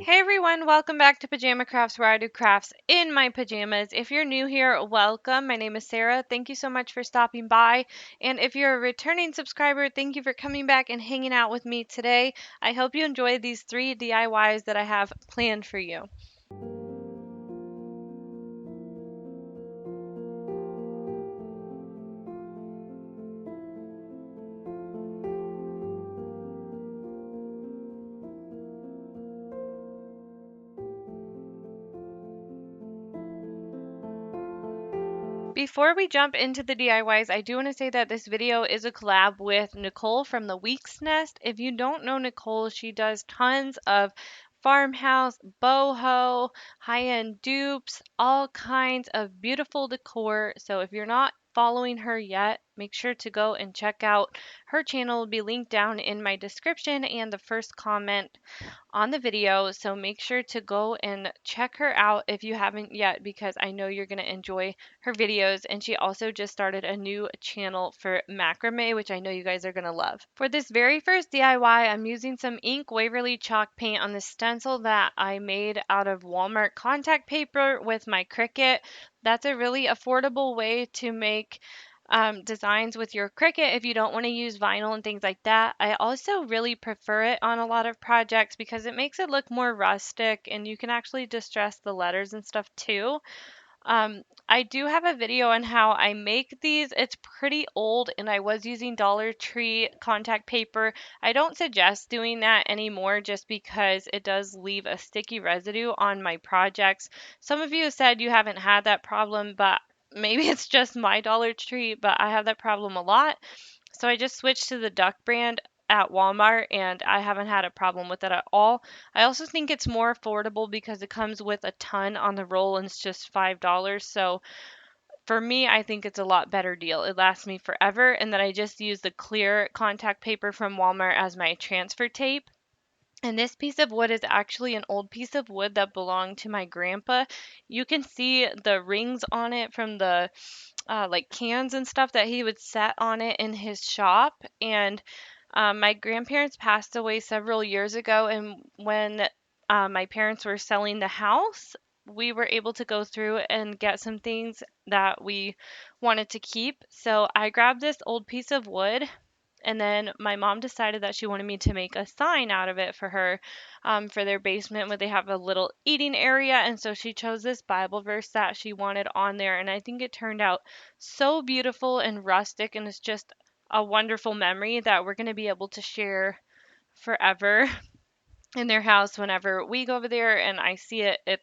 Hey everyone, welcome back to Pajama Crafts, where I do crafts in my pajamas. If you're new here, welcome. My name is Sarah. Thank you so much for stopping by. And if you're a returning subscriber, thank you for coming back and hanging out with me today. I hope you enjoy these 3 DIYs that I have planned for you. Before we jump into the DIYs, I do want to say that this video is a collab with Nicole from the Week's Nest. If you don't know Nicole, she does tons of farmhouse, boho, high-end dupes, all kinds of beautiful decor. So if you're not following her yet, make sure to go and check out her channel. Will be linked down in my description and the first comment on the video. So make sure to go and check her out if you haven't yet, because I know you're going to enjoy her videos. And she also just started a new channel for macrame, which I know you guys are going to love. For this very first DIY, I'm using some ink Waverly chalk paint on the stencil that I made out of Walmart contact paper with my Cricut. That's a really affordable way to make designs with your Cricut if you don't want to use vinyl and things like that. I also really prefer it on a lot of projects because it makes it look more rustic and you can actually distress the letters and stuff too. I do have a video on how I make these. It's pretty old and I was using Dollar Tree contact paper. I don't suggest doing that anymore just because it does leave a sticky residue on my projects. Some of you have said you haven't had that problem, but maybe it's just my Dollar Tree, but I have that problem a lot. So I just switched to the Duck brand at Walmart and I haven't had a problem with it at all. I also think it's more affordable because it comes with a ton on the roll and it's just $5. So for me, I think it's a lot better deal. It lasts me forever, and then I just use the clear contact paper from Walmart as my transfer tape. And this piece of wood is actually an old piece of wood that belonged to my grandpa. You can see the rings on it from the like cans and stuff that he would set on it in his shop. And my grandparents passed away several years ago, and when my parents were selling the house, we were able to go through and get some things that we wanted to keep. So I grabbed this old piece of wood, and then my mom decided that she wanted me to make a sign out of it for her, for their basement where they have a little eating area. And so she chose this Bible verse that she wanted on there. And I think it turned out so beautiful and rustic. And it's just a wonderful memory that we're going to be able to share forever in their house. Whenever we go over there and I see it, it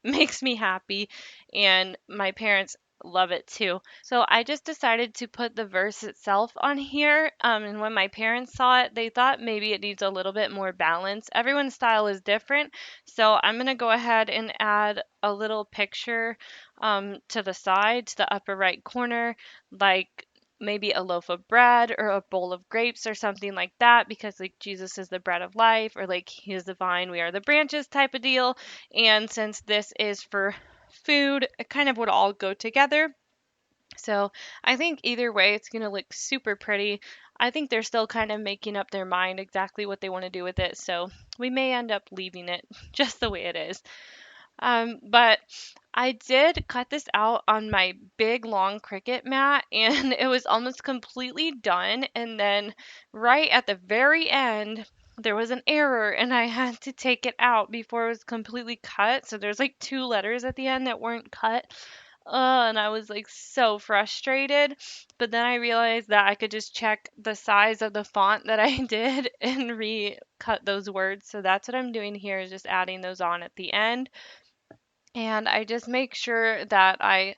makes me happy, and my parents love it too. So I just decided to put the verse itself on here. And when my parents saw it, they thought maybe it needs a little bit more balance. Everyone's style is different, so I'm gonna go ahead and add a little picture to the side, to the upper right corner, like maybe a loaf of bread or a bowl of grapes or something like that, because like Jesus is the bread of life, or like he is the vine, we are the branches type of deal. And since this is for food, it kind of would all go together. So I think either way, it's going to look super pretty. I think they're still kind of making up their mind exactly what they want to do with it. So we may end up leaving it just the way it is. But I did cut this out on my big long Cricut mat and it was almost completely done. And then right at the very end, there was an error and I had to take it out before it was completely cut. So there's like 2 letters at the end that weren't cut. And I was like so frustrated. But then I realized that I could just check the size of the font that I did and recut those words. So that's what I'm doing here, is just adding those on at the end. And I just make sure that I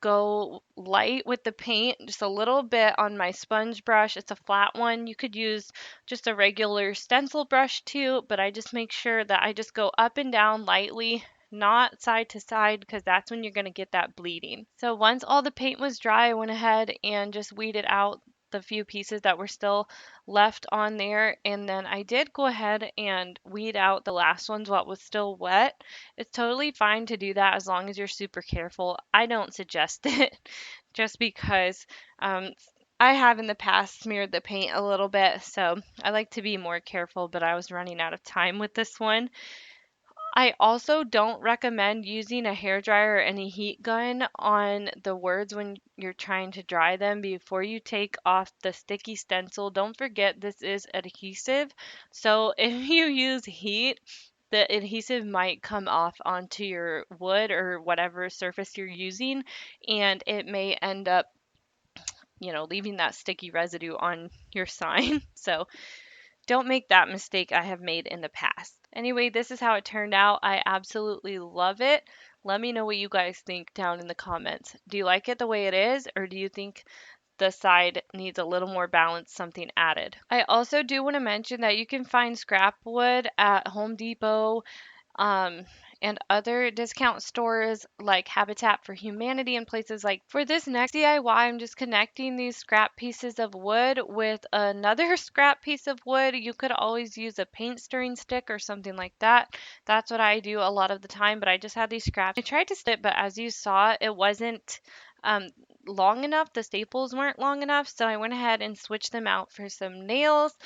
go light with the paint, just a little bit on my sponge brush. It's a flat one. You could use just a regular stencil brush too, but I just make sure that I just go up and down lightly, not side to side, because that's when you're going to get that bleeding. So once all the paint was dry, I went ahead and just weeded out the few pieces that were still left on there. And then I did go ahead and weed out the last ones while it was still wet. It's totally fine to do that as long as you're super careful. I don't suggest it just because um, I have in the past smeared the paint a little bit, so I like to be more careful, but I was running out of time with this one. I also don't recommend using a hair dryer or any heat gun on the words when you're trying to dry them before you take off the sticky stencil. Don't forget this is adhesive. So if you use heat, the adhesive might come off onto your wood or whatever surface you're using, and it may end up, leaving that sticky residue on your sign. So don't make that mistake I have made in the past. Anyway, this is how it turned out. I absolutely love it. Let me know what you guys think down in the comments. Do you like it the way it is, or do you think the side needs a little more balance, something added? I also do want to mention that you can find scrap wood at Home Depot, um, and other discount stores like Habitat for Humanity and places like. For this next DIY, I'm just connecting these scrap pieces of wood with another scrap piece of wood. You could always use a paint stirring stick or something like that. That's what I do a lot of the time, but I just had these scraps. I tried to snip, but as you saw, it wasn't um, long enough. The staples weren't long enough, so I went ahead and switched them out for some nails.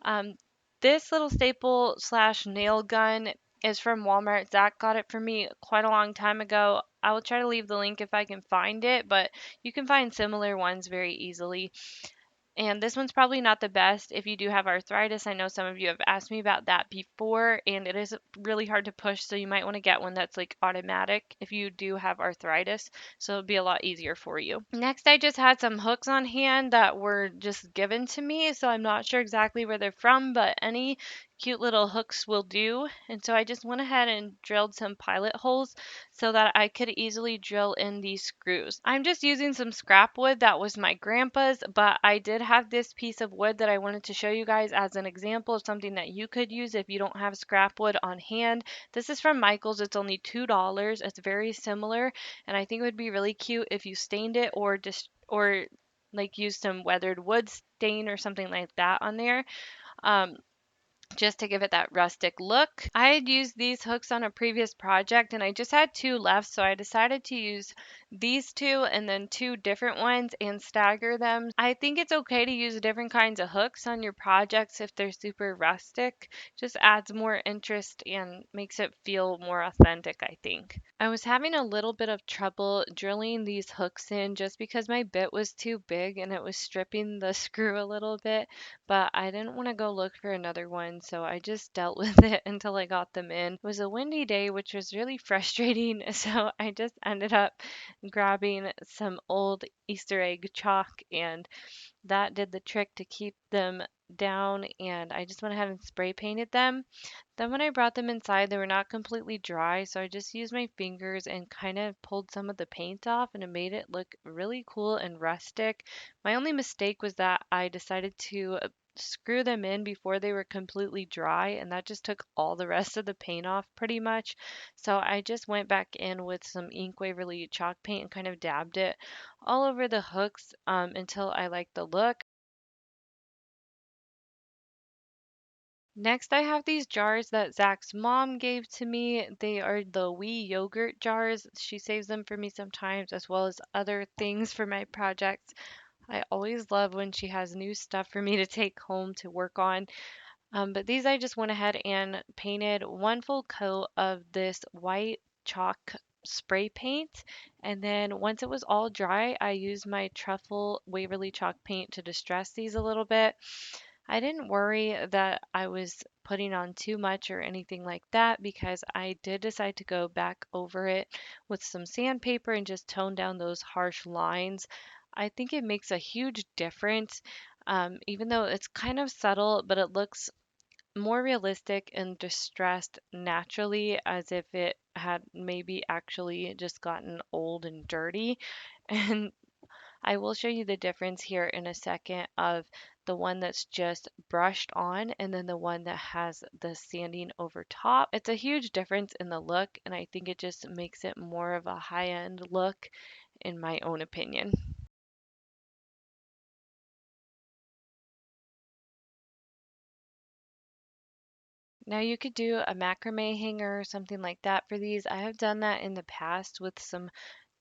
Um, this little staple slash nail gun is from Walmart. Zach got it for me quite a long time ago. I will try to leave the link if I can find it, but you can find similar ones very easily. And this one's probably not the best if you do have arthritis. I know some of you have asked me about that before, and it is really hard to push, so you might want to get one that's like automatic if you do have arthritis, so it'll be a lot easier for you. Next, I just had some hooks on hand that were just given to me, so I'm not sure exactly where they're from, but any cute little hooks will do. And so I just went ahead and drilled some pilot holes so that I could easily drill in these screws. I'm just using some scrap wood that was my grandpa's, but I did have this piece of wood that I wanted to show you guys as an example of something that you could use if you don't have scrap wood on hand. This is from Michael's. It's only $2. It's very similar, and I think it would be really cute if you stained it or just or like use some weathered wood stain or something like that on there. Um, just to give it that rustic look. I had used these hooks on a previous project and I just had two left, so I decided to use these two and then two different ones and stagger them. I think it's okay to use different kinds of hooks on your projects if they're super rustic. Just adds more interest and makes it feel more authentic, I think. I was having a little bit of trouble drilling these hooks in just because my bit was too big and it was stripping the screw a little bit, but I didn't want to go look for another one, so I just dealt with it until I got them in. It was a windy day, which was really frustrating, so I just ended up grabbing some old Easter egg chalk, and that did the trick to keep them down, and I just went ahead and spray painted them. Then when I brought them inside, they were not completely dry, so I just used my fingers and kind of pulled some of the paint off, and it made it look really cool and rustic. My only mistake was that I decided to screw them in before they were completely dry, and that just took all the rest of the paint off pretty much. So I just went back in with some ink waverly chalk paint and kind of dabbed it all over the hooks until I liked the look. Next, I have these jars that Zach's mom gave to me. They are the wee yogurt jars. She saves them for me sometimes, as well as other things for my projects. I always love when she has new stuff for me to take home to work on. But these I just went ahead and painted one full coat of this white chalk spray paint. And then once it was all dry, I used my truffle Waverly chalk paint to distress these a little bit. I didn't worry that I was putting on too much or anything like that because I did decide to go back over it with some sandpaper and just tone down those harsh lines. I think it makes a huge difference, even though it's kind of subtle, but it looks more realistic and distressed naturally as if it had maybe actually just gotten old and dirty. And I will show you the difference here in a second of the one that's just brushed on and then the one that has the sanding over top. It's a huge difference in the look, and I think it just makes it more of a high-end look in my own opinion. Now you could do a macrame hanger or something like that for these. I have done that in the past with some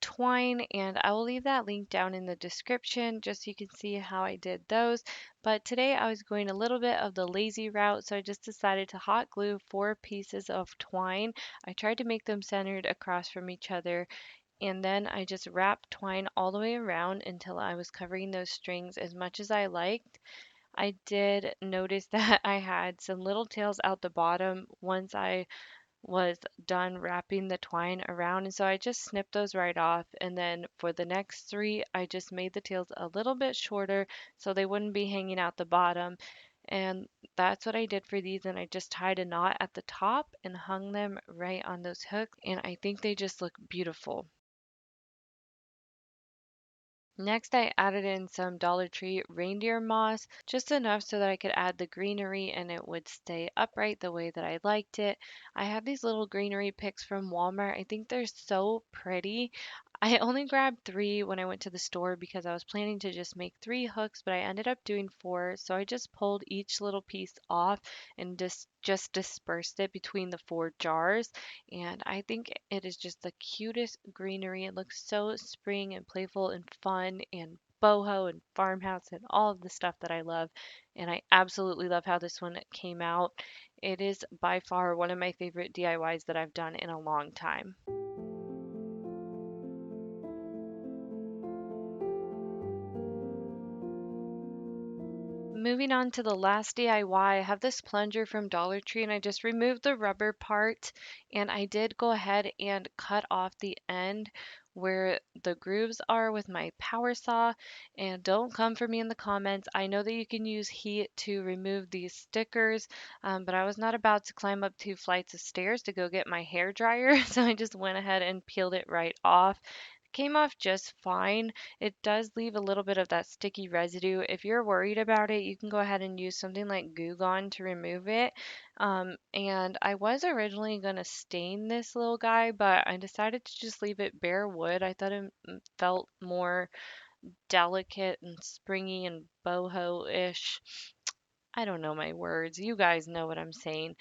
twine, and I will leave that link down in the description just so you can see how I did those. But today I was going a little bit of the lazy route, so I just decided to hot glue 4 pieces of twine. I tried to make them centered across from each other, and then I just wrapped twine all the way around until I was covering those strings as much as I liked. I did notice that I had some little tails out the bottom once I was done wrapping the twine around, and so I just snipped those right off. And then for the next 3, I just made the tails a little bit shorter so they wouldn't be hanging out the bottom. And that's what I did for these, and I just tied a knot at the top and hung them right on those hooks, and I think they just look beautiful. Next, I added in some Dollar Tree reindeer moss, just enough so that I could add the greenery and it would stay upright the way that I liked it. I have these little greenery picks from Walmart. I think they're so pretty. I only grabbed 3 when I went to the store because I was planning to just make 3 hooks, but I ended up doing 4. So I just pulled each little piece off and just dispersed it between the 4 jars. And I think it is just the cutest greenery. It looks so spring and playful and fun and boho and farmhouse and all of the stuff that I love. And I absolutely love how this one came out. It is by far one of my favorite DIYs that I've done in a long time. Moving on to the last DIY, I have this plunger from Dollar Tree, and I just removed the rubber part, and I did go ahead and cut off the end where the grooves are with my power saw. And don't come for me in the comments. I know that you can use heat to remove these stickers, but I was not about to climb up 2 flights of stairs to go get my hair dryer, so I just went ahead and peeled it right off. Came off just fine. It does leave a little bit of that sticky residue. If you're worried about it, you can go ahead and use something like Goo Gone to remove it. And I was originally going to stain this little guy, but I decided to just leave it bare wood. I thought it felt more delicate and springy and boho-ish. I don't know my words. You guys know what I'm saying.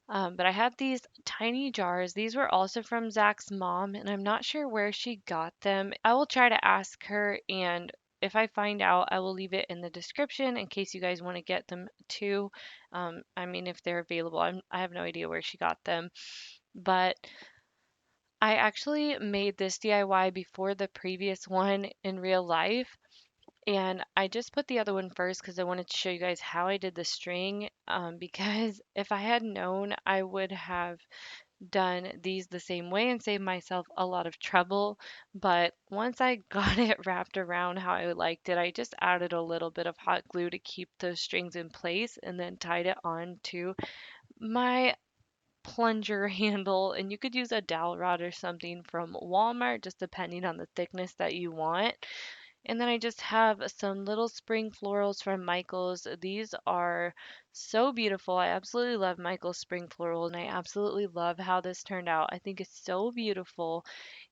But I have these tiny jars. These were also from Zach's mom, and I'm not sure where she got them. I will try to ask her, and if I find out, I will leave it in the description in case you guys want to get them too. I mean, if they're available, I have no idea where she got them. But I actually made this DIY before the previous one in real life. And I just put the other one first because I wanted to show you guys how I did the string. Because if I had known, I would have done these the same way and saved myself a lot of trouble. But once I got it wrapped around how I liked it, I just added a little bit of hot glue to keep those strings in place and then tied it on to my plunger handle. And you could use a dowel rod or something from Walmart, just depending on the thickness that you want. And then I just have some little spring florals from Michael's. These are so beautiful. I absolutely love Michael's spring floral, and I absolutely love how this turned out. I think it's so beautiful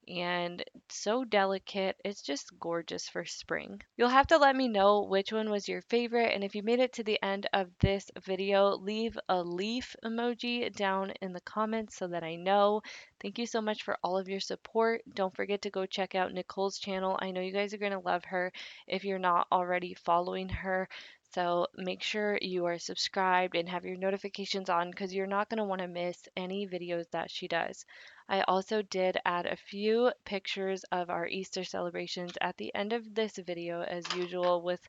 and so delicate. It's just gorgeous for spring. You'll have to let me know which one was your favorite, and if you made it to the end of this video, leave a leaf emoji down in the comments so that I know. Thank you so much for all of your support. Don't forget to go check out Nicole's channel. I know you guys are going to love her if you're not already following her. So make sure you are subscribed and have your notifications on because you're not going to want to miss any videos that she does. I also did add a few pictures of our Easter celebrations at the end of this video, as usual, with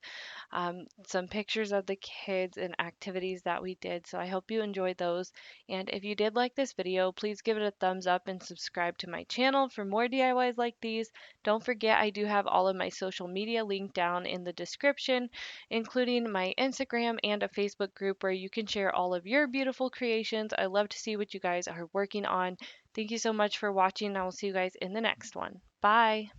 some pictures of the kids and activities that we did. So I hope you enjoyed those. And if you did like this video, please give it a thumbs up and subscribe to my channel for more DIYs like these. Don't forget, I do have all of my social media linked down in the description, including my Instagram and a Facebook group where you can share all of your beautiful creations. I love to see what you guys are working on. Thank you so much for watching. I will see you guys in the next one. Bye.